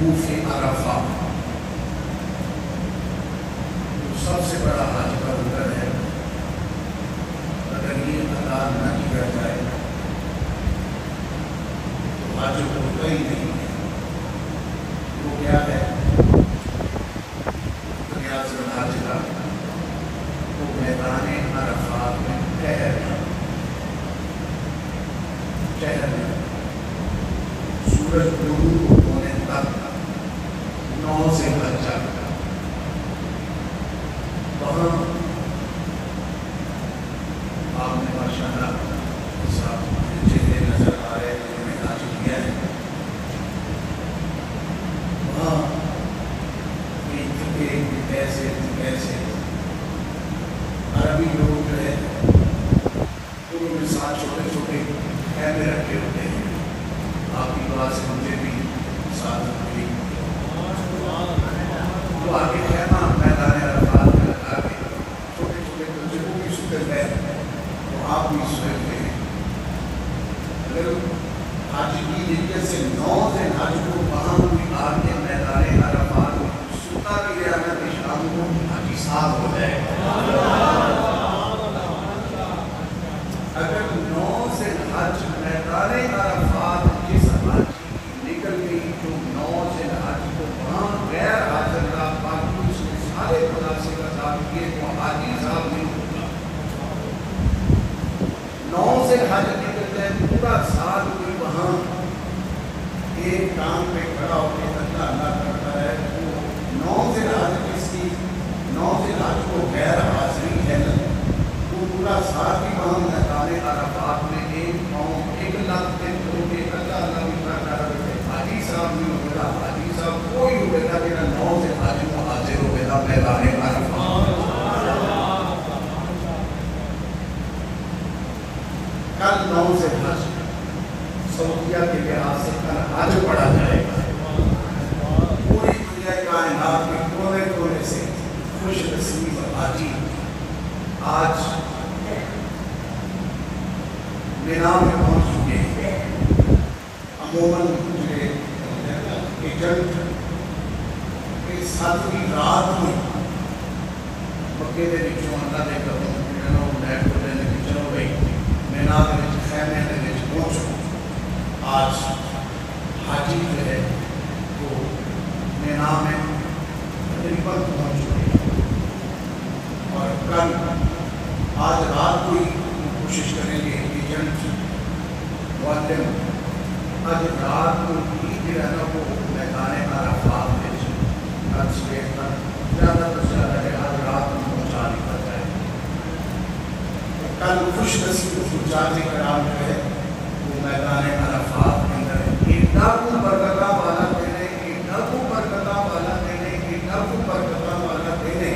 وقوف عرفہ سب سے بڑا حج کا رکن ہے. اگر یہ ادا نہ کیا جائے تو حج ہوتا ہی نہیں ہے. وہ کیا ہے ریاض الحج کا؟ وہ میدان عرفات میں ٹھہرنا. سورج غروب ہونے تک 9 ذی الحجہ وہاں آپ نے ماشاءاللہ صاحب چہرے نظر آ رہے ہیں جنہوں نے حج کیا ہے. وہاں کیسے عربی لوگ جو ہے انہوں نے ساتھ چھوٹے چھوٹے خیمے رکھے ہوتے ہیں. آپ کی بات سے مجھے بھی ساتھ رکھی وہ آگے خیمہ میدان عرفات میں لگا کے چھوٹے چھوٹے بچے کو بھی سوتے ہیں تو آپ بھی سوتے ہیں. اگر حج کی نیت سے 9 ذی الحج کو وہاں بھی آ کے میدان عرفات میں سوتا بھی رہا نا کہ شام کو حج صاحب ہو جائے گا. اگر 9 ذی الحج میدان عرفات جس حاجی کی نکل گئی جو 9 ذی الحج کو وہاں غیر حاضر رہا باقی اس نے سارے مناسب ادا کیے تو حاجی صاحب نہیں ہوگا. 9 ذی الحج نکل جائے پورا سال کوئی وہاں ایک کام پہ کھڑا ہو کے اللہ اللہ کرتا ہے تو 9 ذی الحج جس کی 9 ذی الحج کو غیر حاضری ہے وہ پورا سال بھی وہاں میدان عرفات میں ایک قوم 1 لاکھ کے لوگ اللہ اللہ بھی کرتا ہے. حاجی صاحب نہیں ہوگا. حاجی صاحب کوئی ہوگا میرا 9 ذی الحج کو حاضر ہوگا میدان عرفات. کل 9 ذی الحج سعودیہ کے لحاظ سے کل حج پڑھا جائے گا. پوری دنیا کائنات کے کونے کونے سے خوش نصیب حاجی آج مینا میں پہنچ چکے ہیں. عموماً مجھے ایجنٹ اس 7ویں رات میں مکے دے وچوں اللہ دے قدم جنوں نیٹ کو دے کے چلو بھائی مینا دے وچ خیمے دے وچ پہنچو. آج حاجی جو ہے وہ مینا میں تقریباً پہنچ چکے ہیں اور کل آج رات کو ہی کوشش کریں گے ایجنٹ معلم آج رات کو ہی جو ہے نا وہ میدان عرفات میں کل صبح تک زیادہ سے زیادہ ہے آج رات میں پہنچا دیا جائے. کل خوش نصیب جاتی کرام جو ہے وہ میدان عرفات کے اندر اتنا کو برکتہ والا دینے اتنا کو برکتہ والا دینے اتنا کو برکتہ والا دینے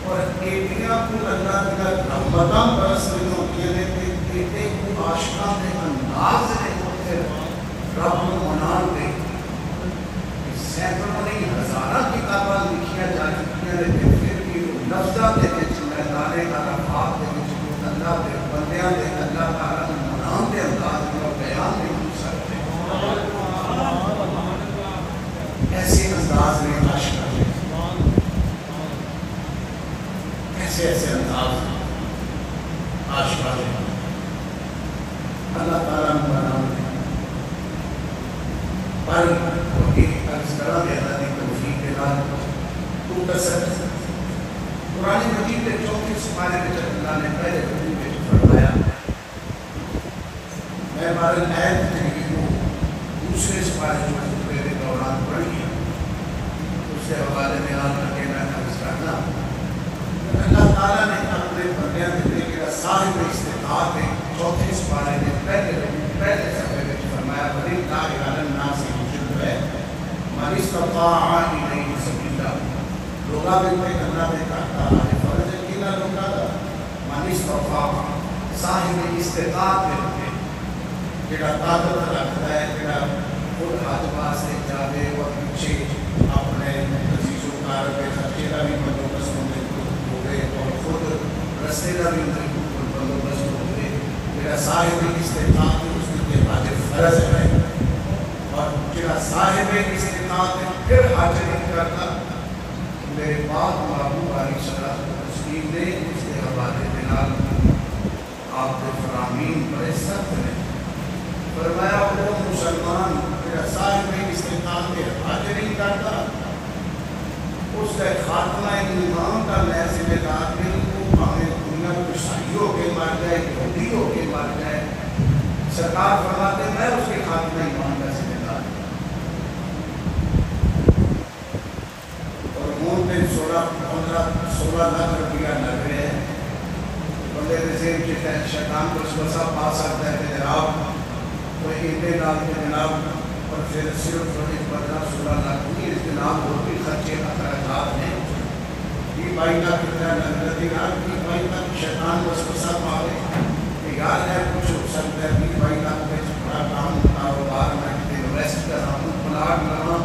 اور ایٹیاں کو اللہ کا رحمتاں برس رہوں کے لیے ایٹے کو آشنا میں انداز نے ہوتے رب منان دے. سینکڑوں نہیں ہزارہ کتاباں لکھیا جا چکیاں لیکن پھر بھی لفظہ دے وچ میدان عرفات دے وچ اللہ دے بندیاں دے اللہ تعالیٰ نے منان دے انداز میں بیان نہیں ہو سکتے. ایسے انداز میں آشنا دے ایسے انداز آشنا دے اللہ تعالیٰ نے منان دے. پر ایک ارزگرہ دے اللہ نے توفیق کے بعد تو کسر قرآن مجید کے 34 سپارے میں جب اللہ نے پہلے رکوع میں فرمایا میں بارے آیت زندگی کو دوسرے سپارے جو خطبے کے دوران پڑھ گیا اس سے حوالے میں آج رکھے میں عرض کرنا اللہ تعالیٰ نے اپنے بندیاں دینے کے صاحب استطاعت ہے 34 سپارے میں پہلے صفحے میں فرمایا وَلِلَّهِ عَلَى النَّاسِ حِجٌّ مَنِ اسْتَطَاعَ إِلَيْهِ سَبِيلًا. لوگا بھی اللہ نے کہتا ہے فرض کیلا لوگا دا مَنِ اسْتَطَاعَ صاحب استطاعت ہے جڑا طاقت رکھتا ہے جڑا خود حج واسطے جاوے اور پیچھے اپنے عزیز و کار کے خرچے کا بھی بندوبست ہوئے اور خود رستے کا بھی بندوبست ہوئے جڑا صاحب استطاعت ہے اس کے حاج فرض ہے اور جڑا صاحب استطاعت پھر حج نہیں کرتا. میرے بعد محبوب علیہ السلام تسلیم نے اس کے حوالے کے نال آپ کے فرامین بڑے سخت ہیں. فرمایا وہ مسلمان میرا صاحب استطاعت حج نہیں کرتا اس کا خاتمہ ایمان کا میں ذمہ دار نہیں ہوں. ہمیں دنیا عیسائی ہو کے مر جائے یہودی ہو کے مر جائے سرکار فرماتے میں اس کے خاتمہ ایمان کا ذمہ دار ہوں. اور مون پہ 16 لاکھ روپیہ لگ رہے ہیں. بندے نظیم کے تحت شیطان کو اس وسا پا سکتا ہے کہ جناب کوئی انڈے نام کے جناب اور پھر صرف 15-16 لاکھ کی اس کے نام اور بھی خرچے اخراجات ہیں. یہ بھائی کا کتنا نظرتی یار کی بھائی کا شیطان کو اس وسا پاوے کہ یار ہے کچھ ہو سکتا ہے. بھی بھائی کا بڑا کام کاروبار میں انویسٹ کر رہا ہوں پلاٹ لگا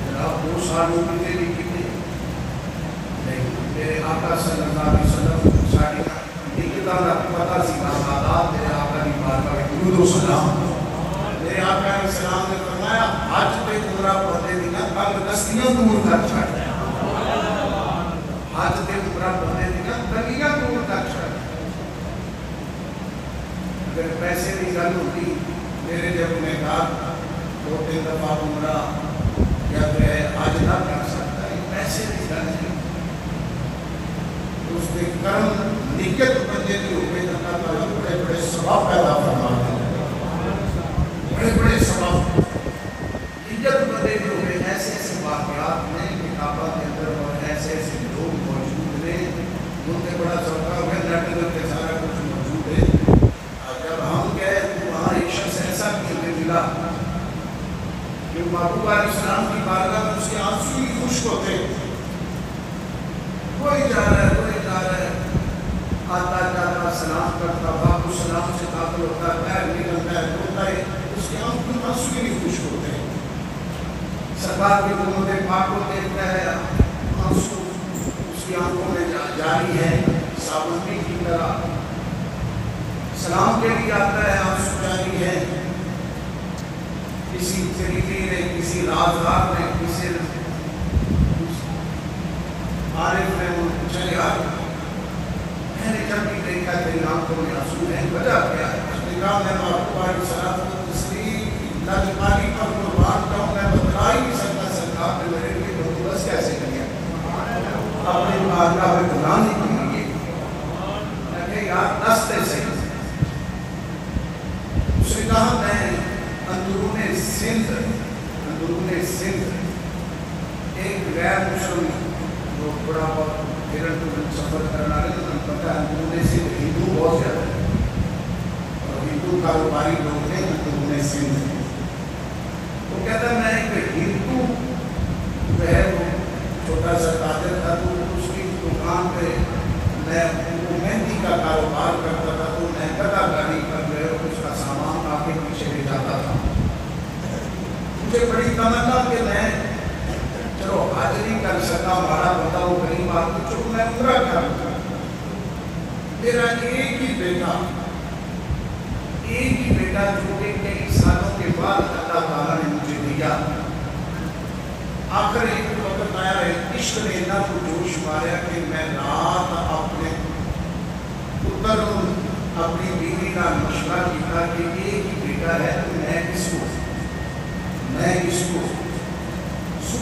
جناب 2 سالوں کی دے دی کتنے نہیں. میرے آقا صلی اللہ علیہ وسلم ساڑی کا پتہ سی آزاد میرے آقا کی بارگاہ میں درود و سلام. میرے آقا علیہ السلام نے فرمایا حج پہ عمرہ پڑھنے دینا تنگ دستیاں دور کر چھڑ دیں. حج پہ عمرہ پڑھنے دینا تنگیاں دور کر چھڑ دیں. اگر پیسے کی گل ہوتی میرے جب میں کہا 2-3 دفعہ عمرہ یا جو ہے حج نہ کر سکتا ہے پیسے کی گل نہیں. اس کے کرم نیت بندے کی ہوئے اللہ تعالیٰ بڑے بڑے ثواب پیدا فرماتے ہیں. بڑے بڑے ثواب نیت بندے کی ہوئے ایسے ایسے واقعات میں کتابوں کے اندر اور ایسے ایسے لوگ موجود ہیں ان کے بڑا ذوقہ ہو گیا نیٹ کے سارا کچھ موجود ہے. جب ہم گئے تو وہاں ایک شخص ایسا ہمیں ملا کہ محبوب علیہ السلام کی بارگاہ میں اس کے آنسو ہی خشک ہوتے. کوئی جا رہا ہے کوئی جا رہا ہے آتا جاتا سلام کرتا باپو سلام سے داخل ہوتا ہے پیر نکلتا ہے روتا ہے اس کے آنسو بھی نہیں خشک ہوتے. سرکار کی امت پاک کو دیکھتا ہے آنسو اس کی آنکھوں میں جاری ہے صابن کی طرح. سلام کے لیے آتا ہے آنسو جاری ہے. کسی طریقے نے کسی رازدار نے کسی عارف نے وہ پوچھا یار میں نے جب بھی دیکھا تیری آنکھوں میں آنسو ہے وجہ کیا ہے؟ اس نے کہا میں محبوب علیہ السلام کو تسلیم لاجپالی پر قربان کا ہوں میں بتلا ہی نہیں سکتا سرکار نے میرے لیے بندوبست کیسے کیا اپنی بارگاہ میں بلانے کے لیے. میں کہ یار رستے سے اس نے کہا میں اندرون سندھ ایک غیر مسلم جو بڑا بہت ہرن سفر کرنا ہے تو پتہ ہے اندرون سندھ ہندو بہت زیادہ ہے اور ہندو کاروباری لوگ ہیں اندرون سندھ میں. وہ کہتا ہے میں ایک ہندو جو ہے وہ چھوٹا سا تاجر تھا تو اس کی دکان پہ میں مہندی کا کاروبار کرتا تھا تو میں گدا گاڑی کر جو ہے اس کا سامان آ کے پیچھے لے جاتا تھا. مجھے بڑی تمنا کہ میں چلو حج نہیں کر سکتا ہمارا بندہ وہ غریب آدمی چلو میں عمرہ کر لوں. میرا ایک ہی بیٹا جو کہ کئی سالوں کے بعد اللہ تعالیٰ نے مجھے دیا. آخر ایک وقت آیا ہے عشق نے اتنا کو جوش مارا کہ میں رات اپنے پتر اپنی بیوی کا مشورہ کیا کہ ایک ہی بیٹا ہے تو میں اس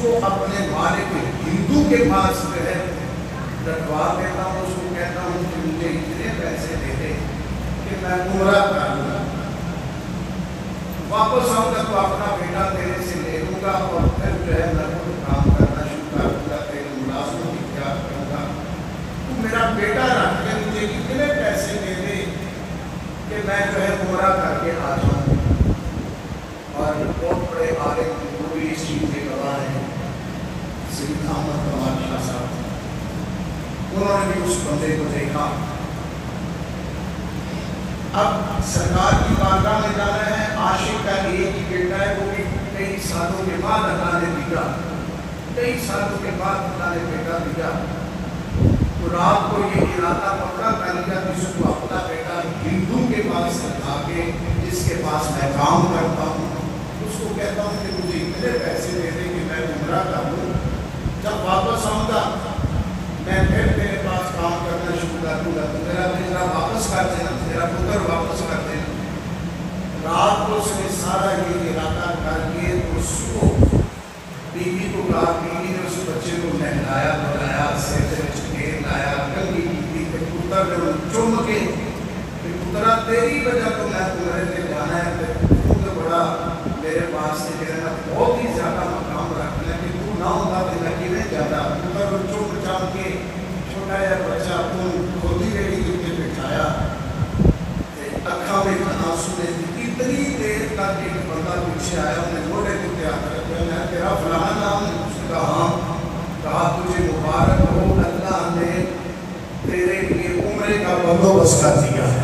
کو اپنے مالک ہندو کے پاس جو ہے رکھوا دیتا ہوں. اس کو کہتا ہوں کہ مجھے اتنے پیسے دے دے کہ میں عمرہ کر لوں گا واپس آؤں گا تو اپنا بیٹا تیرے سے لے لوں گا اور پھر جو ہے میں خود کام کرنا شروع کر دوں گا تیرے ملازموں کی کیا کروں گا. تو میرا بیٹا رکھ کے مجھے اتنے پیسے دے دے کہ میں جو ہے عمرہ کر کے آ جاؤں. اور بہت بڑے عالم وہ بھی اس چیز کے گواہ ہیں سید احمد کمال شاہ صاحب. انہوں نے بھی اس بندے کو دیکھا. اب سرکار کی بارگاہ میں جانا ہے. عاشق کا ایک ہی بیٹا ہے وہ بھی کئی سالوں کے بعد اللہ نے دیا. کئی سالوں کے بعد اللہ نے بیٹا دیا. تو رات کو یہ ارادہ پکا کر لیا کہ اس کو اپنا بیٹا ہندو کے پاس رکھا کے جس کے پاس میں کام کرتا ہوں اس کو کہتا ہوں کہ مجھے اتنے پیسے کر کے تو صبح بیوی کو کہا، بیوی نے اس بچے کو نہلایا دھلایا، سینے میں چکیر لایا، کنگھی کی کہ پتر نے وہ چوم کے کہ پترا تیری وجہ تو میں تمہارے لے جانا ہے، تو بڑا میرے پاس سے کہنا بہت ہی زیادہ مقام رکھنا کہ تو نہ ہوگا تو میں کیوں زیادہ پتر کو چوم چام کے چھوٹا یا بچہ تم کھولی ریڈی کے بٹھایا، اکھا میں آنسو نے اتنی دیر تک ایک بندہ پیچھے آیا، انہیں موڑے کو تیار کر دیا، میں تیرا فلاں نام نے اس نے کہا تجھے مبارک ہو، اللہ نے تیرے لیے عمرے کا بندوبست کر دیا ہے۔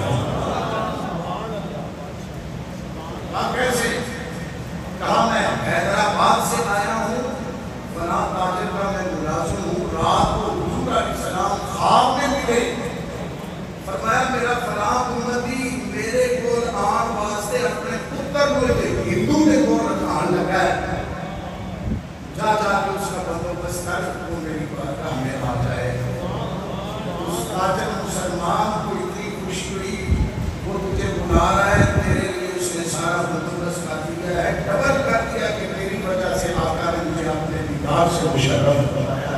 کہا کیسے؟ کہا میں حیدرآباد سے آیا ہوں، فلاں تاجر کا میں ملازم ہوں، رات کو حضور علیہ السلام خواب میں ملے، فرمایا میرا فلاں امتی میرے کو آن واسطے اپنے پتر ملے ہندو نے کو رکھان لگا ہے، جا کے اس کا بندوبست کر وہ میری بارگاہ میں آ جائے۔ اس تاجر مسلمان کو اتنی خوشی ہوئی، وہ تجھے بلا رہا ہے، تیرے لیے اس نے سارا بندوبست کر دیا ہے، ڈبل کر دیا کہ میری وجہ سے آقا نے مجھے اپنے دیدار سے مشرف بنایا۔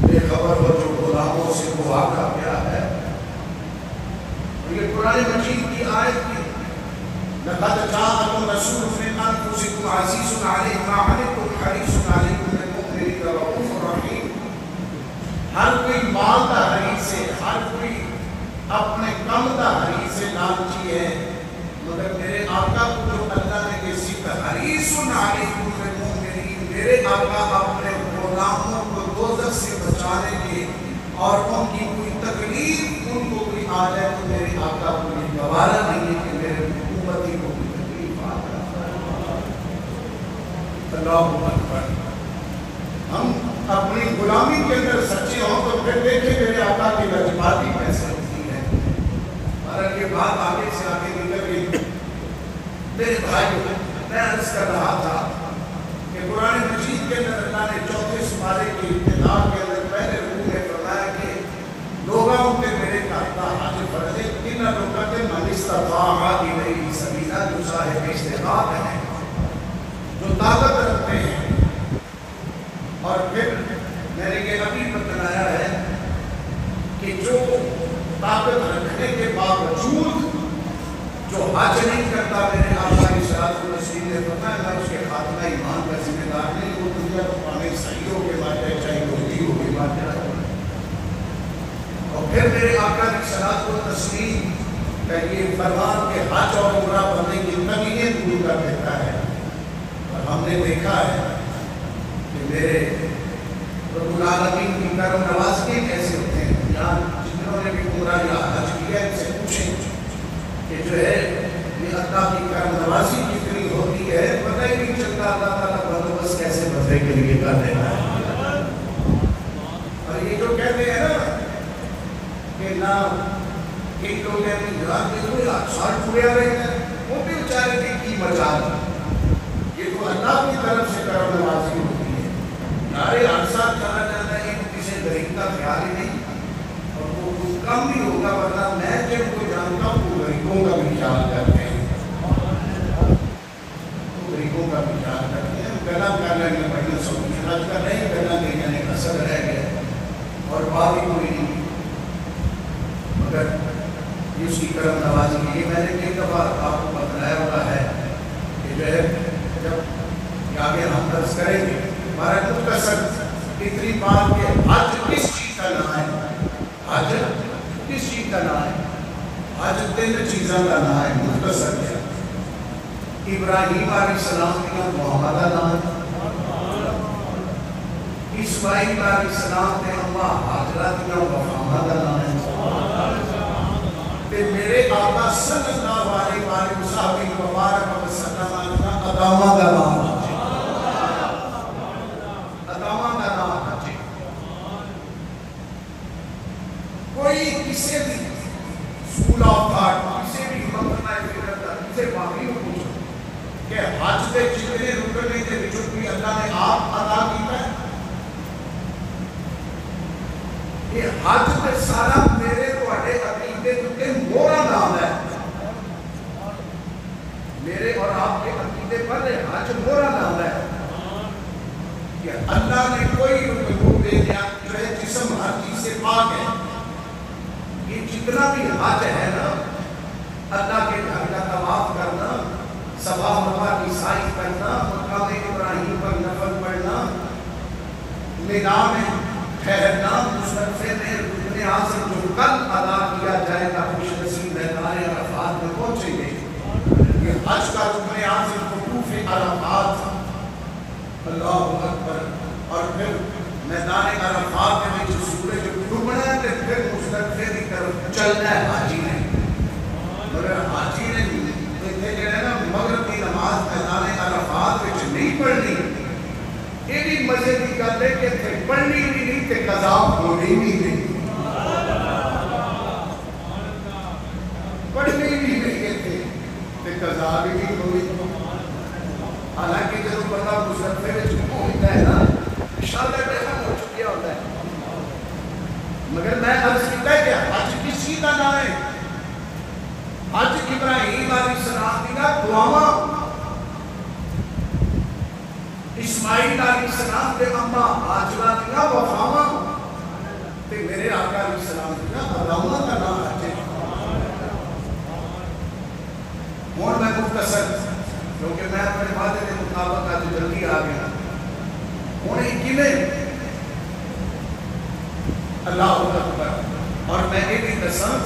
بے خبر ہو جو غلاموں سے وہ واقع کیا ہے، یہ قرآن مجید کی آیت کی لَقَدْ جَاءَكُمْ رَسُولٌ مِّنْ أَنفُسِكُمْ عَزِيزٌ عَلَيْهِ مَا عَنِتُّمْ حَرِيصٌ عَلَيْكُمْ بِالْمُؤْمِنِينَ رَءُوفٌ رَحِيمٌ۔ ہر کوئی مال کا حریص ہے، ہر کوئی اپنے کم کا حریص ہے، لالچی ہے، مگر میرے آقا کو جو اللہ نے یہ صفت حریص علیکم بالمؤمنین، میرے آقا اپنے غلاموں کو دوزخ سے بچانے کے اور ان کی کوئی تکلیف ان کو کوئی آ جائے تو میرے آقا کو یہ گوارا نہیں ہے کہ میرے امتی کو کوئی تکلیف آ جائے۔ اللہ اکبر۔ ہم اپنی غلامی کے اندر سچے ہوں تو پھر دیکھیں میرے آقا کی لجپاتی کیسے ہوتی ہے۔ اور یہ بات آگے سے آگے نکل گئی۔ میرے بھائی میں عرض کر رہا تھا کہ قرآن مجید کے اندر اللہ نے 34 سپارے کی ابتدا کے اندر پہلے رکوع میں فرمایا کہ لوگوں کے میرے کہتا حج فرض ان لوگوں کے من استطاع الیہ سبیلا، جو صاحب استطاعت ہیں، جو طاقت رکھتے ہیں۔ اور پھر میں نے یہ ابھی بتلایا ہے کہ جو طاقت رکھنے کے باوجود جو حج نہیں کرتا، میرے آقا کی صلاۃ والتسلیم نے فرمایا میں اس کے خاتمہ ایمان کا ذمہ دار نہیں، وہ دنیا کو پانے صحیح ہو کے مارے چاہیے روزی ہو کے مارے۔ اور پھر میرے آقا کی صلاۃ والتسلیم کا یہ فرمان کہ حج اور عمرہ بندے کی کمیاں دور کر دیتا ہے۔ اور ہم نے دیکھا ہے کہ میرے رب العالمین کی کرم نوازی کیسے ہوتے ہیں۔ یہاں جنہوں نے بھی عمرہ یا حج کیا ان سے پوچھیں کہ جو ہے یہ اللہ کی کرم نوازی کتنی ہوتی ہے، پتہ ہی نہیں چلتا اللہ تعالیٰ بندوبست کیسے بدلے کے لیے کر دیتا ہے۔ اور یہ جو کہتے ہیں نا کہ نہ ایک لوگ کہتے ہیں یار یہ کوئی سال پورے آ رہے ہیں، وہ بھی بیچارے کی مجال، یہ تو اللہ کی طرف سے کرم نوازی ہوتی ہے۔ یارے ہر سال چلا جاتا ہے، کسی غریب کا خیال ہی نہیں، اور وہ کچھ کم بھی ہوگا، ورنہ میں جب کو جانتا ہوں وہ غریبوں کا بھی خیال کرتے ہیں، غریبوں کا بھی خیال کرتے ہیں۔ گلا کر لیں گے بھائی سب حج کر رہے ہیں، گلا نہیں جانے کا اثر رہ گیا اور بات ہی کوئی نہیں، مگر یہ اس کی کرم نوازی کی۔ میں نے کئی دفعہ آپ کو بتلایا ہوا ہے کہ جو ہے جب آگے ہم درس کریں گے ہمارا مختصر اتنی بات کہ حج کس چیز کا نام ہے، حج کس چیز کا نام ہے، حج 3 چیزوں کا نام ہے مختصر کیا۔ ابراہیم علیہ السلام کا محمد نام، اسماعیل علیہ السلام کے اما حاجرہ کا محمد نام ہے، میرے آقا صلی اللہ علیہ وسلم مبارک وسلم کا ادامہ کا نام ہے، ادامہ کا نام ہے۔ کوئی کسی بھی سکول آف تھاٹ، کسی بھی مقدمہ فکر کا کسی باقی کو پوچھو کہ حج کے جتنے رکنے کے وچوں بھی اللہ نے آپ ادا کیتا ہے، یہ حج میں سارا میرے تو عقیدے کے مورا نام ہے، میرے اور آپ کے عقیدے پر حج برا نام ہے کہ اللہ نے کوئی حکم دے دیا جو ہے جسم ہر چیز سے پاک ہے. یہ جتنا بھی حج ہے نا، اللہ کے گھر کا طواف کرنا، صفا مروا کی سعی کرنا، مقام ابراہیم پر نفل پڑھنا، مینا میں ٹھہرنا، مزدلفہ میں رکن اعظم جو کل ادا کیا جائے گا، خوش نصیب میدان عرفات میں پہنچیں گے. یہ حج کا رکن اعظم وقوف عرفات، اللہ اکبر. اور پھر میدان عرفات میں جو سورج ڈوبنا ہے تو پھر مزدلفہ کی طرف چلنا ہے حاجی نے. مگر حاجی نے جو ہے نا مغرب کی نماز میدان عرفات میں نہیں پڑھنی. یہ بھی مزے کی گل ہے کہ پھر پڑھنی بھی نہیں تے قضا ہونی بھی نہیں. پڑھنی بھی نہیں تے قضا بھی نہیں ہوئی. حالانکہ جب بندہ مزدلفہ میں پہنچتا ہے نا انشاءاللہ ٹائم ہو چکیا ہوتا ہے. مگر میں عرض کیتا ہے کہ حج کسی کا نام ہے. حج ابراہیم علیہ السلام دینا دعاواں، اسماعیل علیہ السلام دے اما ہاجرہ دینا وفاواں، تے میرے آقا علیہ السلام دینا علامہ کا نام حج ہے. اور میں مختصر کیونکہ میں اپنے وعدے کے مطابق آج جلدی آ گیا. اور میں اللہ اکبر. اور میں یہ بھی دساں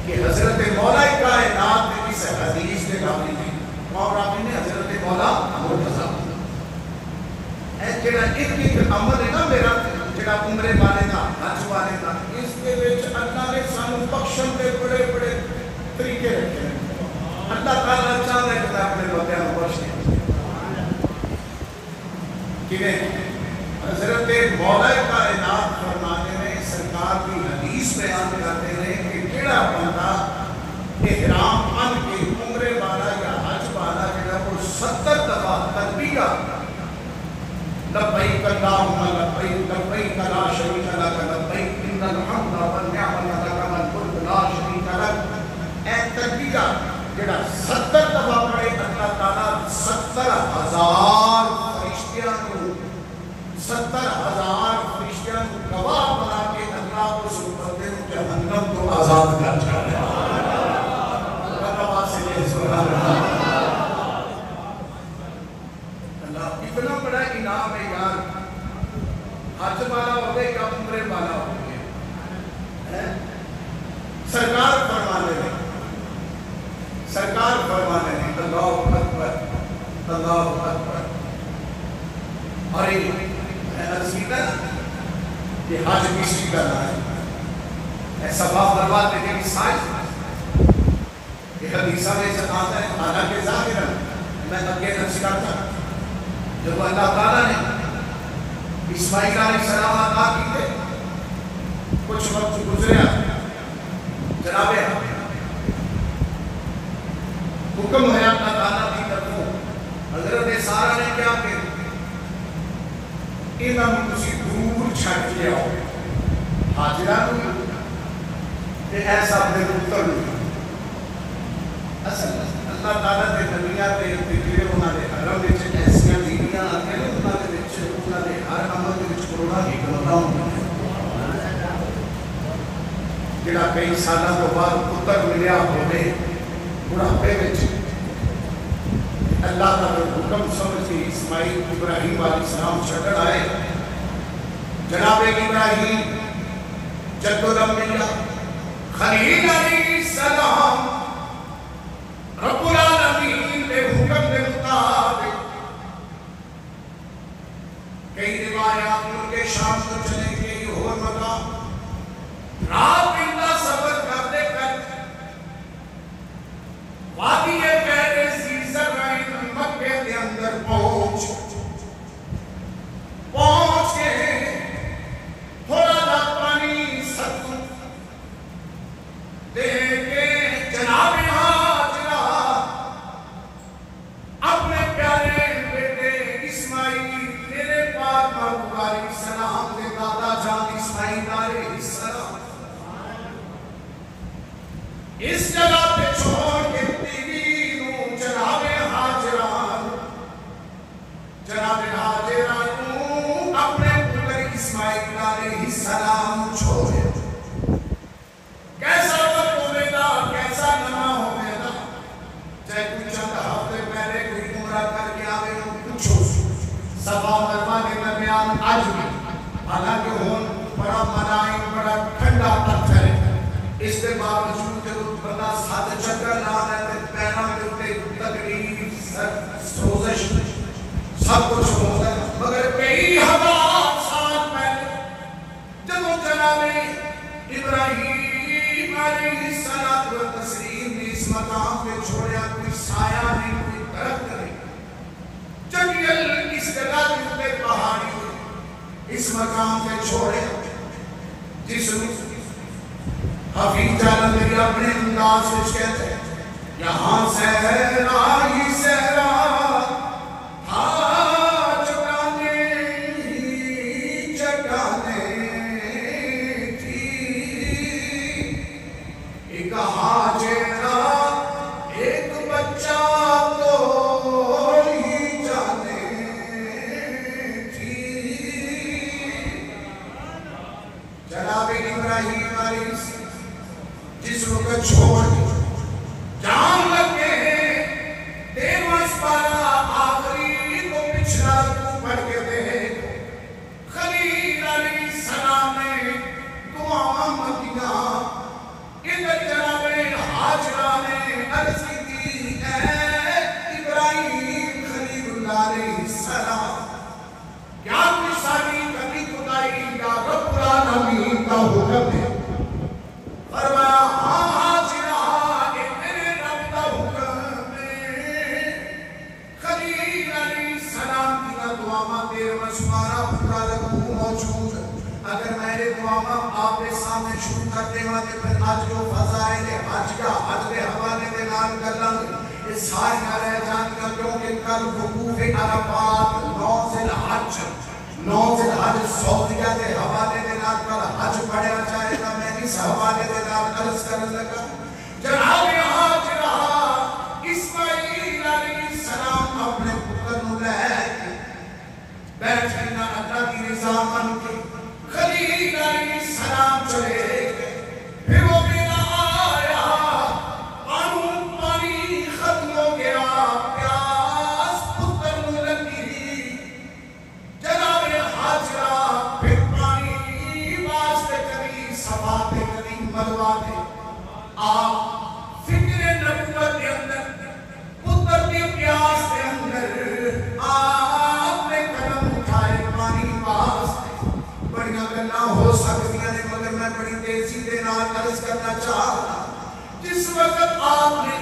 کہ حضرت مولا کائنات نے اس حدیث کے راوی نے اور راوی نے حضرت مولا مرتضیٰ اے جڑا ایک عمل ہے نا میرا جڑا عمرے والے دا حج والے دا، اس کے وچ اللہ نے سانو بخشن دے بڑے بڑے طریقے رکھے. اللہ تعالیٰ چاہتا ہے کہ اپنے بندیاں کو بخش دے. حضرت مولا کائنات فرمانے میں سرکار کی حدیث بیان کرتے ہیں کہ کیڑا بندہ احرام بن کے عمرے والا یا حج والا جڑا وہ 70 دفعہ تلبیہ لبیک اللہم لبیک لبیک لا شریک لک لبیک ان الحمد والنعمت لک والملک لا شریک لک، اے تلبیہ جڑا 70 دفعہ پڑھے اللہ تعالیٰ 70,000 فرشتیاں کو 70,000 فرشتیاں کو گواہ بنا کے اللہ اس بندے کو جہنم کو آزاد کر چھاڑے. اللہ اتنا بڑا انعام ہے یار. حج والا ہو گئے یا عمرے والا ہو گئے. سرکار فرمانے ہیں، سرکار فرمانے ہیں اللہ اکبر اللہ اکبر. اور میں عرض کیتا کہ حج کسی کا نام ہے. صفا مروا دینے کی سائز یہ حدیثہ میں سے آتا ہے. حالانکہ ظاہراً میں اگے عرض کرتا جب اللہ تعالیٰ نے اسماعیل علیہ السلام عطا کیتے کچھ وقت گزریا، جناب حکم ہے اللہ تعالیٰ کی طرف حضرت سارہ نے کیا کہ انہاں تسی دور چھٹ کے آؤ. حاجرہ نو تے ایسا اپنے پتر نو. اصل اللہ تعالیٰ دے نبیاں تے ذکر انہاں دے حرم وچ ایسیاں بیویاں آندیاں نے انہاں دے وچ انہاں دے ہر عمل دے وچ کروڑاں حکمتاں ہوندیاں. جڑا کئی سالاں تو بعد پتر ملیا ہوے بڑھاپے وچ اللہ کا حکم سمجھ کے اسماعیل ابراہیم علیہ السلام چھڑ آئے. جناب ابراہیم جد الانبیاء خلیل علیہ السلام رب العالمین کے حکم کے مطابق کئی روایات ان کے شام کو چلے گئے یہ اور مقام رات دن کا سفر کرتے کر وادی پہلے سیزر رائن مکہ کے اندر پہنچ کے تھوڑا دا پانی سب دے کے جناب حالانکہ ہون بڑا ملائم بڑا ٹھنڈا پتھر ہے اس کے باوجود جب بندہ ساتھ چکر لانا ہے پیروں کے اوپر تکلیف سوزش سب کچھ ہوتا ہے مگر کئی ہزار سال پہلے جب وہ جناب ابراہیم علیہ السلام و تسلیم نے اس مقام پہ چھوڑیا کوئی سایہ نہیں کوئی درخت نہیں جنگل اس جگہ کے پہاڑی اس مقام پہ چھوڑے جس حفیظ جانا میری اپنے انداز سے کہتے ہیں یہاں صحرا ہی صحرا چٹانے تھی ایک حاجرہ ایک بچہ تو ہی جانے تھی جناب ابراہیم علیہ جس وقت چھوڑ جان لگے دیوس پارا آخری کو پچھلا تو پڑھ کے دے خلیل علیہ السلام نے دعا مدینہ ادھر جناب حاجرہ نے عرض کی تھی اے ابراہیم خلیل اللہ علیہ السلام کیا کوئی ساری کبھی خدائی یا رب العالمین کا حکم ہے فرمایا ہاں حاجرہ کہ میرے رب کا حکم ہے خلیل علیہ السلام کی دعا میں تیرے مسمارا پورا لگوں موجود اگر میرے دعا میں آپ کے سامنے شروع کرتے ہیں پھر آج جو فضائل حج کا حج کے حوالے میں نام کر لیں اس ساری نہ رہ جان کا کیونکہ کل وقوف عرفات 9 ذی الحج 9 ذی الحج سعودیہ کے حوالے میں نام کر حج پڑھا جائے گا میں اس حوالے میں نام عرض کرنے لگا جناب حاجرہ اسماعیل علیہ السلام اپنے پتر نو لے بیٹھ لینا اللہ کی رضا من کے خلیل علیہ السلام چلے گئے پھر وہ میرا آیا پانی ختم ہو گیا پیاس پتر نو لگی جناب حاجرہ پھر پانی واسطے کبھی صفا پہ کبھی مروا دے آپ فکر نبوت کے اندر پتر کی پیاس کے اندر آپ نے قدم اٹھائے پانی واسطے بڑیاں گلنا ہو سکتی ہیں مگر میں بڑی تیزی دے نال عرض کرنا چاہتا جس وقت آپ نے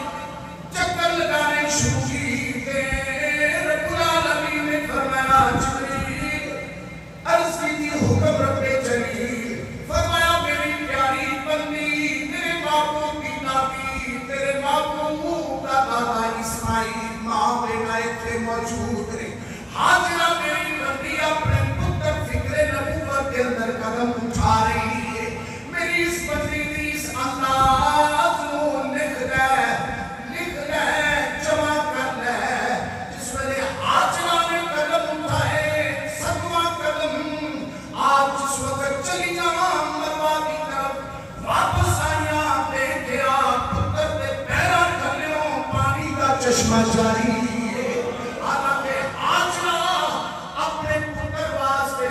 چکر لگانے شروع کی رب العالمین نے فرمایا جبریل عرض کی تھی حکم رب جلیل فرمایا میری پیاری بندی تیرے باپوں کی نابی تیرے باپوں کا دادا اسماعیل ماں بیٹا تھے موجود رہے حاجرہ میری بندی اپنے پتر فکر نبوت کے اندر قدم اٹھا رہی ہے میری اس بندی دی اس انداز کو لکھ لے جمع کر لے جس ویلے حاجرہ نے قدم اٹھائے 7واں قدم آج جس وقت چلی جاواں مروا کی طرف واپس آئیاں دیکھیا پتر دے پیراں تھلیوں پانی کا چشمہ جاری ہے حالانکہ حاجرہ اپنے پتر واسطے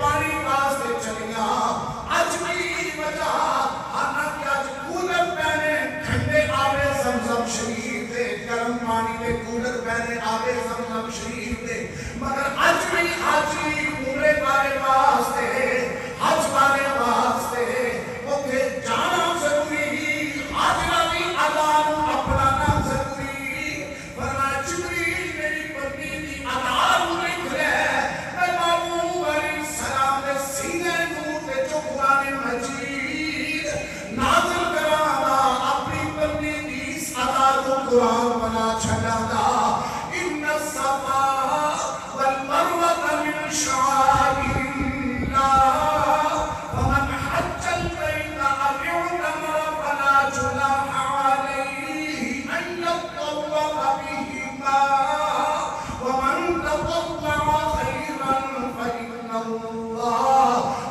پانی واسطے چلیاں اج بھی وجہ حالانکہ اج کولر پہنے ٹھنڈے آبے زمزم شریف دے گرم پانی دے کولر پہنے آبے زمزم شریف دے مگر اج بھی حاجی عمرے والے واسطے حج والے واسطے اوکے جانا ضروری حاجرہ بھی اذان اپنانا ضروری فرمایا جبریل میری بندی دی اذان لکھ لے میں محبوب علیہ السلام نے سینے نور تے جو قرآن مجید نازل کرانا اپنی بندی دی اس اذان کو قرآن بنا چھڑانا ان الصفا والمروہ من شعائر اللہ ومن حج البيت أو اعتمر فلا جناح عليه أن يطوف بهما ومن تطوع خيرا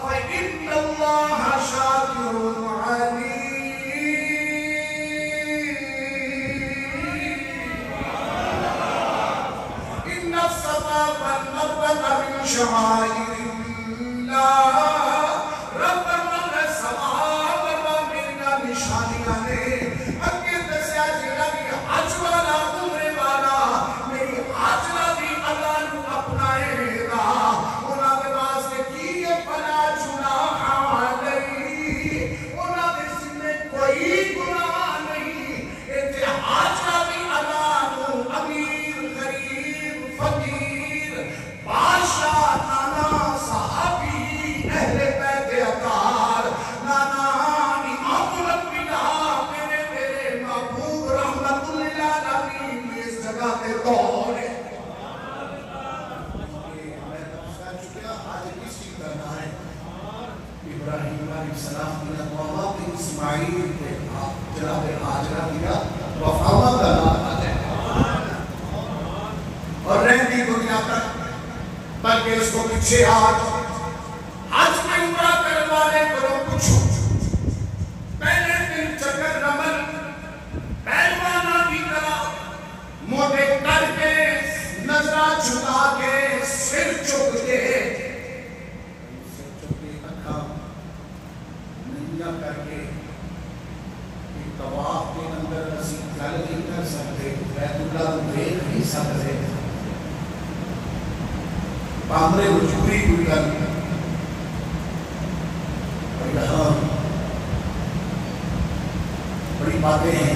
فإن الله شاكر عليم إن الصفا والمروة من شعائر الله رب فرماتا ہے سماع کروا میرا نشانیاں نے اگے دسیا جڑا بھی حج والا عمرے والا میری حاجرہ دی اللہ نو اپنائے گا انہاں دے واسطے کی یہ فلا جناح علیہ انہاں دے سنے کوئی گناہ نہیں ایتھے حاجرہ دی اللہ نو امیر غریب فقیر بادشاہ نانا صحابی اہل بیت اطہار نانا امام الانبیاء میرے محبوب رحمت للعالمین اس جگہ پہ دور ہے ابراہیم علیہ السلام کی نقوامہ پہ اسماعیل کے جناب حاجرہ دیا وفاوہ دلالت ہے اور رہتی دنیا تک بلکہ اس کو پیچھے آج حج میں عمرہ کروانے کرو پوچھو پہلے دن چکر رمل پہلوانا کی طرح موٹے کر کے نظرہ جھکا کے سر چک کے اکھا نیا کر کے طواف کے اندر نصیب چل نہیں کر سکتے بیت اللہ کو دیکھ نہیں سکتے پامرے وجوری کوئی گل اور یہاں بڑی باتیں ہیں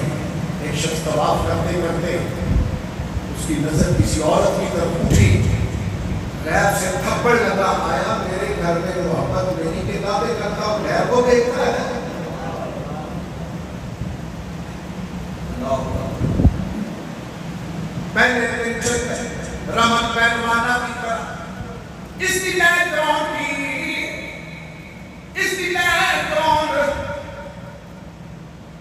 ایک شخص طواف کرتے کرتے اس کی نظر کسی عورت کی طرف اٹھی غیب سے تھپڑ لگا آیا میرے گھر میں محبت میری کتابیں کرتا ہوں غیب کو دیکھتا ہے پہلے دن چکر رمن پہلوانا بھی کرا اس کی لائے گراؤنڈ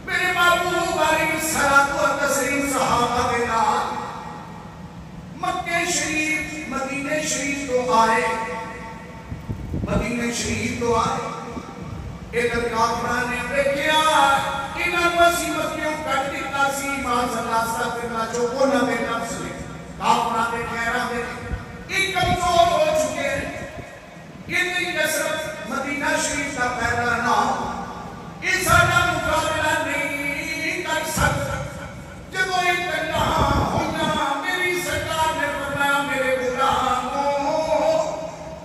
میرے محبوب علیہ الصلوۃ والتسلیم صحابہ کے نام مکہ شریف مدینہ شریف تو آئے ادھر کافران نے دیکھیا انہاں مصیبت کیوں کٹ دیتا سی ماذ اللہ استغفرنا جو گناہ میں نفس نے کافران نے کہرا دے ایک کمزور ہو چکے ہیں اتنی کثرت مدینہ شریف کا پہلا نام اس سارا مقابلہ نہیں کر سکتا جب وہ ایک اللہ ہونا میری سرکار نے فرمایا میرے غلاموں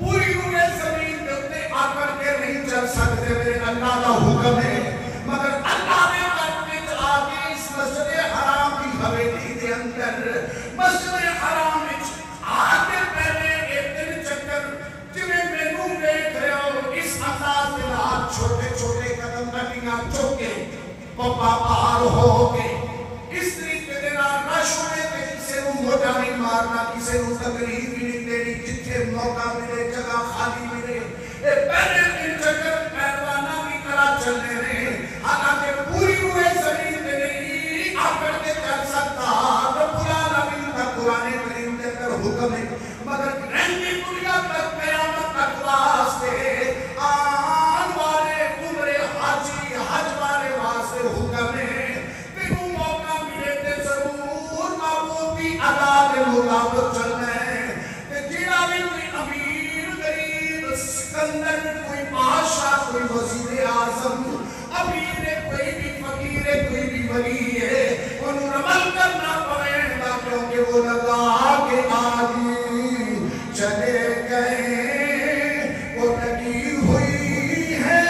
پوری انہیں زمین کے اپنے آ کر کے نہیں چل سکتے میرے اللہ کا حکم ہے مگر اللہ نے قدمت آگے اس مسجد حرام کی حویلی دے اندر مسجد حرام آگے پہلے ایک دن چکر جنہیں میں نوں دیکھ رہے ہو اس انداز میں ہاتھ چھوٹے چھوٹے قدم کٹیاں چوکے پپا پہار ہو کے اس طریقے دینا رش ہونے کے کسے نوں موٹا نہیں مارنا کسے نوں تقریب بھی نہیں دینی جتھے موقع ملے جگہ خالی ملے پہلے دن چکر پہلوانا بھی کرا چلنے رہے حالانکہ پوری ہوئے زمین میں نہیں آکر کے چل سکتا رب العالمین کا قرآن کریم دے کر حکم ہے مگر رہنی دنیا تک قیامت تک واسطے آن والے عمرے حاجی حج والے واسطے حکم ہے تینوں موقع ملے تے ضرور محبوبی ادا کے مطابق چلنا ہے کہ جیڑا بھی کوئی امیر غریب سکندر کوئی بادشاہ کوئی وزیر اعظم امیر کوئی بھی فقیر کوئی بھی ولی ہے انہوں عمل کرنا پڑے گا کیونکہ وہ لگا کے آگے چلے گئے وہ لگی ہوئی ہے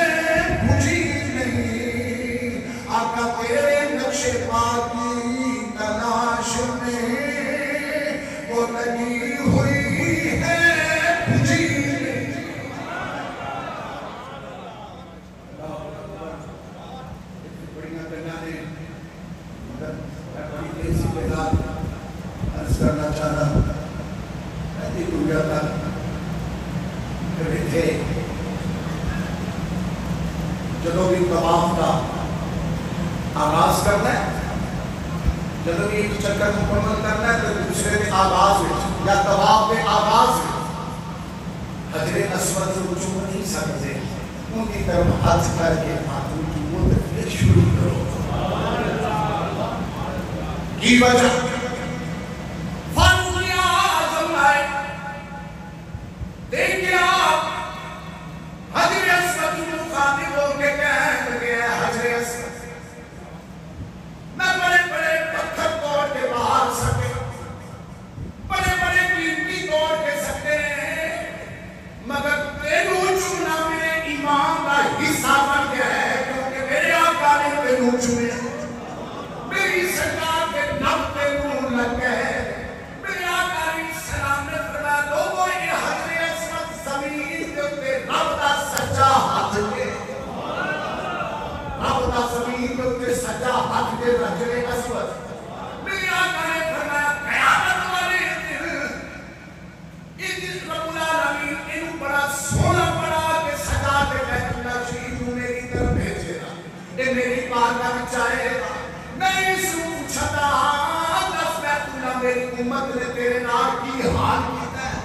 مجھے نہیں آقا تیرے نقش پاک کی تلاش میں وہ لگی ہوئی ہے مجھے نہیں بڑیاں بنانے مگر میں بڑی تیزی کے ساتھ عرض کرنا چاہتا ہوں ایسی دنیا تک کبھی تھے جدو بھی طواف کا آغاز کرنا ہے جدو بھی ایک چکر مکمل کرنا ہے تو دوسرے کے آغاز میں یا طواف کے آغاز میں حجر اسود سے رجوع نہیں سکتے ان کی طرف حج کر کے ہاتھوں کی مدد شروع کرو کی وجہ فاروق اعظم آئے دیکھیں آپ امت نے تیرے نال کی حال کیتا ہے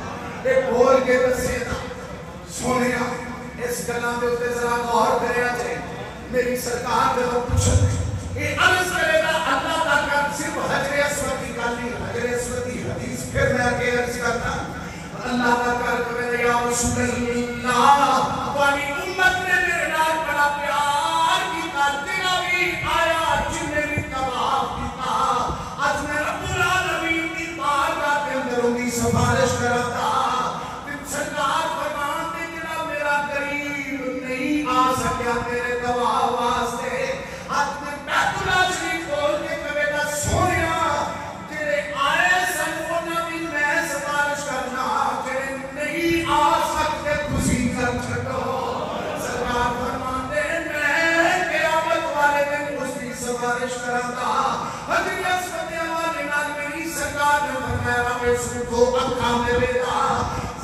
اے بول کے دسے نا سونیا اس گلاں دے اوتے ذرا غور کریا جے میری سرکار جدوں پوچھن اے عرض کرے گا اللہ دا کر صرف حجر اسود کی گل نہیں حجر اسود کی حدیث پھر میں آگے عرض کرتا اللہ دا کر کہ یا رسول اللہ والی امت نے میرے نال بڑا پیار کیتا تیرا بھی آیا جن نے بھی طواف کیتا اج میں رب العالمین دی بارگاہ کے اندر ان کی سفارش کرتا سرکار فرمان دے جناب میرا قریب نہیں آ سکیا تیرے دعا واسطے آج میں بیت اللہ شریف کھول کے کہے گا سونیا تیرے آئے سن ہونا بھی میں سفارش کرنا تیرے نہیں آ سکتے خوشی کر چھٹو سرکار فرمان دے میں قیامت والے دن اس کی سفارش کرتا حضرت اسود والے نال میری سرکار نے فرمایا رب اس کو اکھاں میں بیٹا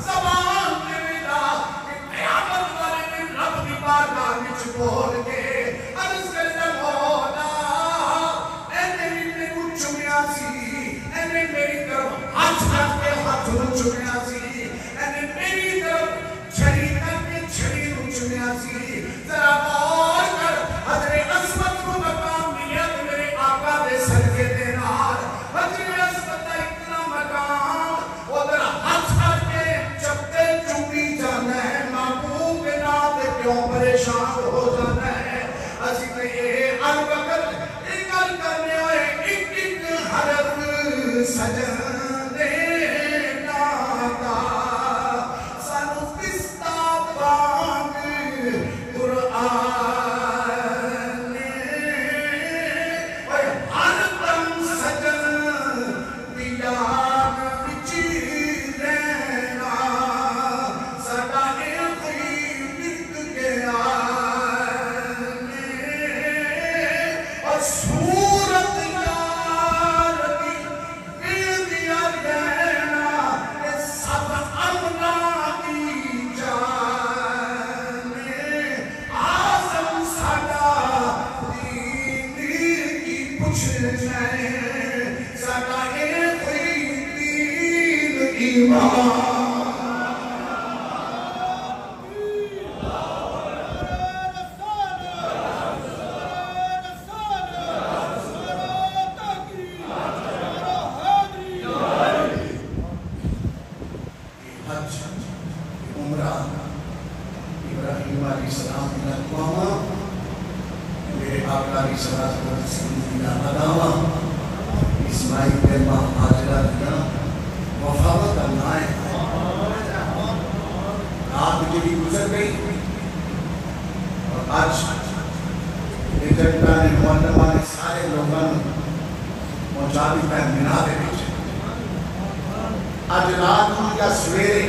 زبان میں بیٹا کہ قیامت والے دن رب کی بارگاہ وچ بول کے عرض کرتا مولا اے میری کو چومیا سی اے میری طرف ہاتھ رکھ کے ہاتھ نو چومیا سی اے میری طرف چھری کر کے چھری نو چومیا سی ذرا غور کر حضرت اسود کو مقام ملیا کہ میرے آقا دے صدقے دے نال حضرت اسود دا اتنا مقام ادھر ہاتھ کر کے چپتے چومی جانا ہے محبوب کے نام دے کیوں پریشان ہو جانا ہے اسی میں یہ الوقت ایک گل کرنے آئے ایک ایک حرف سجنے نادا سانو پستا بانگ قرآن اور ہر دم سجن دیار بچی رہنا سدا ایک بت گیا اور صورت یار دی بیدیا دینا یہ سب امنا دی جانے آزم سدا دین کی پوچھ جائے سدا ایک دین ایمان عمرہ ابراہیم علیہ السلام کی اقوامہ میرے آقا علیہ السلام کی لداوہ اسماعیل بن ماں حاجرہ دیا وفاوت اللہ ہے رات مجھے گزر گئی اور آج ادھرکا نے معلمہ نے سارے لوگوں پہنچا بھی پہ منا دے بیچے آج رات ہوں یا سویرے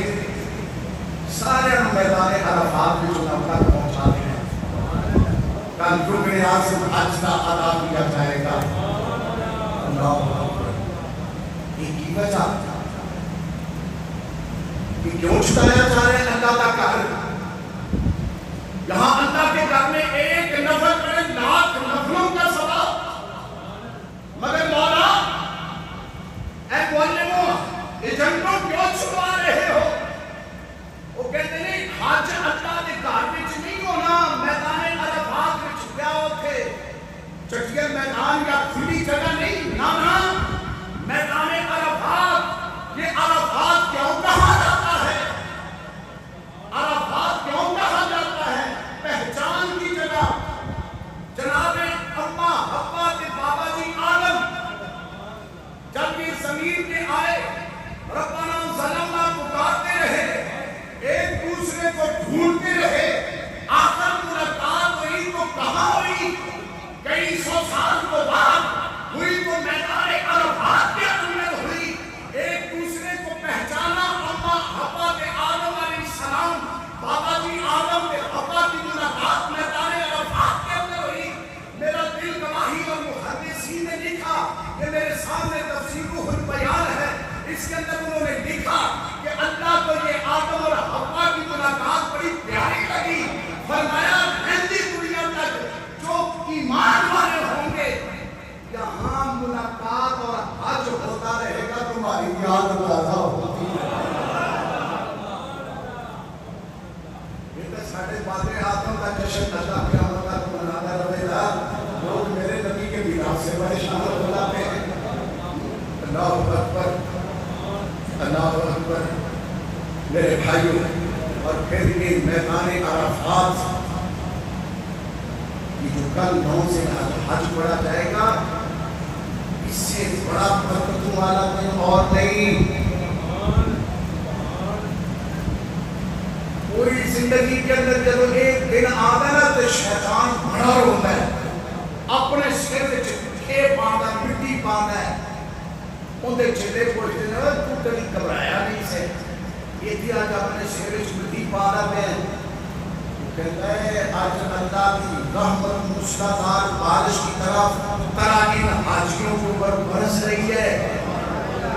سارے میدان عرفات میں جو نمکت پہنچا دیں کل رکن عاصم حج کا ادا کیا جائے گا اللہ ایک ہی وجہ کہ کیوں چھٹایا جا رہے ہیں اللہ کا گھر یہاں اللہ کے گھر میں ایک نفر میں لاکھ نفروں کا ثواب مگر مولا اے معلموں ایجنٹوں کیوں چھپا رہے ہو وہ کہتے ہیں حج اللہ کے گھر وچ نہیں ہونا میدان عرفات وچ کیا ہوتے چٹیا میدان یا کھلی جگہ نہیں نہ میدان عرفات یہ عرفات کیوں کہا جاتا ہے عرفات کیوں کہا جاتا ہے پہچان کی جگہ جناب اماں ابا کے بابا جی آدم جب یہ زمین پہ آئے ربنا ظلمنا پکارتے رہے ایک دوسرے کو ڈھونڈتے رہے آخر ملاقات ہوئی تو کہاں ہوئی کئی سو سال کو بعد ہوئی تو میدان عرفات کے اندر ہوئی ایک دوسرے کو پہچانا اماں ابا کے آدم علیہ السلام بابا جی آدم کے ابا کی ملاقات میدان عرفات کے اندر ہوئی میرا دل گواہی اور محدثین نے لکھا کہ میرے سامنے تفسیر روح البیان ہے اس کے اندر انہوں نے لکھا کہ اللہ کو یہ آدم اور حوا کی ملاقات بڑی پیاری لگی فرمایا رہندی دنیا تک جو ایمان والے ہوں گے یہاں ملاقات یاد تازہ ہوتی ہے۔ یہ تو ساڑھے پادرے ہاتھوں کا جشن اللہ قیامت تک مناتا رہے گا۔ لوگ میرے نبی کے میراث سے پریشان ہوتے ہیں۔ اللہ اکبر، اللہ اکبر میرے بھائیوں۔ اور پھر یہ میدان عرفات یہ جو کل 9 سے حج پڑھا جائے گا، اس سے بڑا برکتوں والا دن اور نہیں۔ پوری زندگی کے اندر جب ایک دن آتا نا تو شیطان بڑا ہوتا ہے، اپنے سر کے چھے پانا مٹی پانا ہے، ان دے چھلے پوچھتے ہیں تو کبھی گھبرایا نہیں سے یہ تھی آج اپنے سر کے مٹی پانا میں کہتا ہے آج اللہ کی رحمت مشتاقار بارش کی طرف ان حاجیوں کو پر برس رہی ہے۔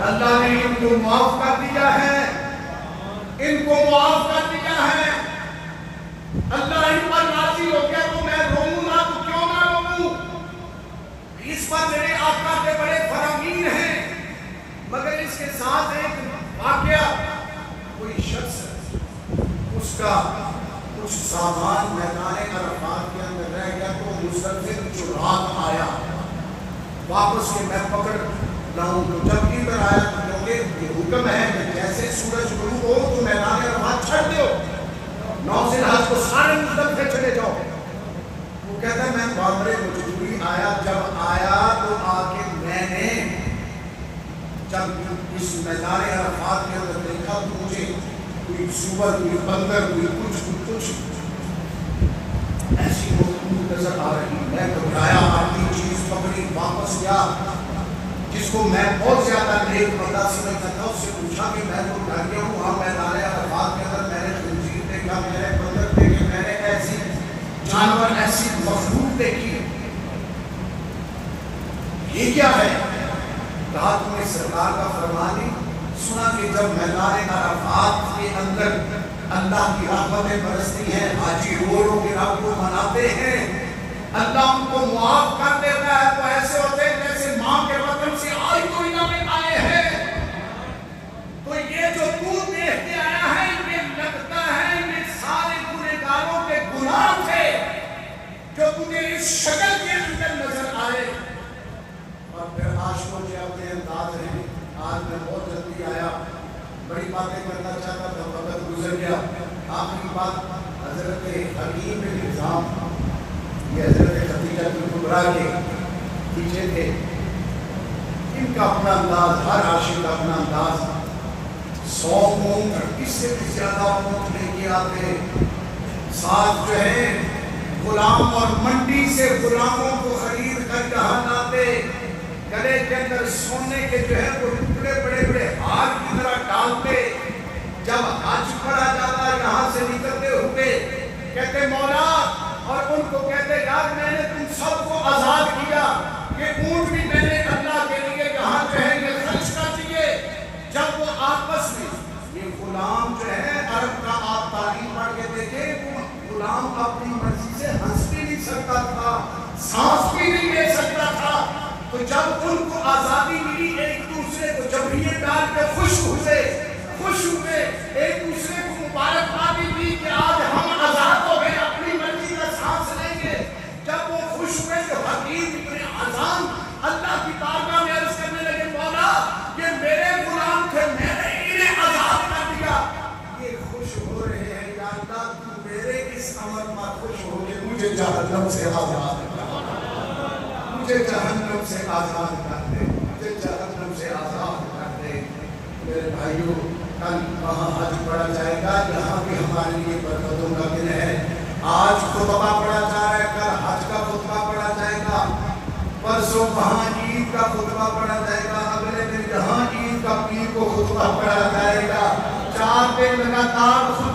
اللہ نے ان کو معاف کر دیا ہے، ان کو معاف کر دیا ہے۔ اللہ ان پر راضی ہو گیا تو میں روؤں نہ تو کیوں نہ روؤں؟ اس پر میرے آقا کے بڑے فرامین ہیں، مگر اس کے ساتھ ایک واقعہ، کوئی شخص اس کا کچھ سامان میدان عرفات کے اندر رہ گیا تو مسلسل چرات آیا، واپس کے میں پکڑ لاؤں تو جب ادھر آیا تو کیونکہ یہ حکم ہے کہ جیسے سورج غروب ہو تو میدان عرفات چھڑ دیو، 9 ذی الحج کو سارے مزدلفے چلے جاؤ۔ وہ کہتا ہے میں بابر مجبوری آیا، جب آیا تو آکے میں نے جب اس میدان عرفات کے اندر دیکھا تو مجھے کوئی سور، کوئی بندر، کوئی کچھ ایسی مخلوق نظر آ رہی۔ میں گھبرایا، اپنی چیز پکڑی، واپس گیا، جس کو میں بہت زیادہ نیک بندہ سمجھتا تھا اس سے پوچھا کہ میں تو ڈر گیا ہوں، وہاں میدان عرفات کے اندر میں نے خنزیر دیکھا، میں نے بندر دیکھے، میں نے ایسی جانور، ایسی مخلوق دیکھی، یہ کیا ہے؟ کہا تم نے سرکار کا فرمانی سنا کہ جب میدان عرفات کے اندر اللہ کی رحمتیں برستی ہیں، حاجی رو رو کے رب کو مناتے ہیں، اللہ ان کو معاف کر دیتا ہے، تو ایسے ہوتے ہیں جیسے ماں کے وطن سے آج کوئی نہ میں آئے ہیں۔ تو یہ جو تو دیکھ کے آیا ہے، یہ لگتا ہے یہ سارے گنہگاروں کے گناہ تھے جو تجھے اس شکل کے اندر نظر آئے۔ اور پھر عاشقوں کے اپنے انداز ہیں۔ آج میں بہت جلدی آیا، بڑی باتیں کرنا چاہتا تھا، وقت گزر گیا۔ آخری بات حضرت حکیم بن حزام، یہ حضرت خدیجہ کبریٰ کے پیچھے تھے، ان کا اپنا انداز، ہر عاشق کا اپنا انداز، 100 اونٹ، اس سے بھی زیادہ اونٹ لے کے آتے، ساتھ جو ہے غلام، اور منڈی سے غلاموں کو خرید کر یہاں لاتے، گلے کے اندر سونے کے جو ہے وہ ٹکڑے بڑے بڑے ہار کی طرح ڈالتے۔ جب حج پڑا جاتا یہاں سے نکلتے ہوئے کہتے مولا، اور ان کو کہتے یار میں نے تم سب کو آزاد کیا، یہ اونٹ بھی میں نے اللہ کے لیے یہاں جو ہے یہ خرچ کر دیے۔ جب وہ آپس میں یہ غلام جو ہے عرب کا آپ تعلیم پڑھ کے دیکھیں، وہ غلام اپنی مرضی سے ہنس بھی نہیں سکتا تھا، سانس بھی نہیں لے سکتا تھا، تو جب ان کو آزادی ملی ایک دوسرے کو جبریے ڈال کے خوش ہوئے، ایک دوسرے کو مبارکبادی دی کہ آج ہم آزاد ہو گئے، اپنی مرضی کا سانس لیں گے۔ جب وہ خوش ہوئے تو حکیم ابن حزام اللہ کی بارگاہ میں عرض کرنے لگے مولا یہ میرے غلام تھے، میں نے انہیں آزاد کر دیا، یہ خوش ہو رہے ہیں، یا اللہ تو میرے اس عمل پر خوش ہو کے مجھے جہنم سے آزاد کر، مجھے جہنم سے آزاد کر دے، مجھے جہنم سے آزاد کر دے۔ میرے بھائیوں، کل وہاں حج پڑھا جائے گا، یہاں بھی ہمارے لیے برکتوں کا دن ہے۔ آج خطبہ پڑھا جا رہا ہے، کل حج کا خطبہ پڑھا جائے گا، پرسوں وہاں عید کا خطبہ پڑھا جائے گا، اگلے دن یہاں عید کا پیر کو خطبہ پڑھا جائے گا، 4 دن لگاتار خطبہ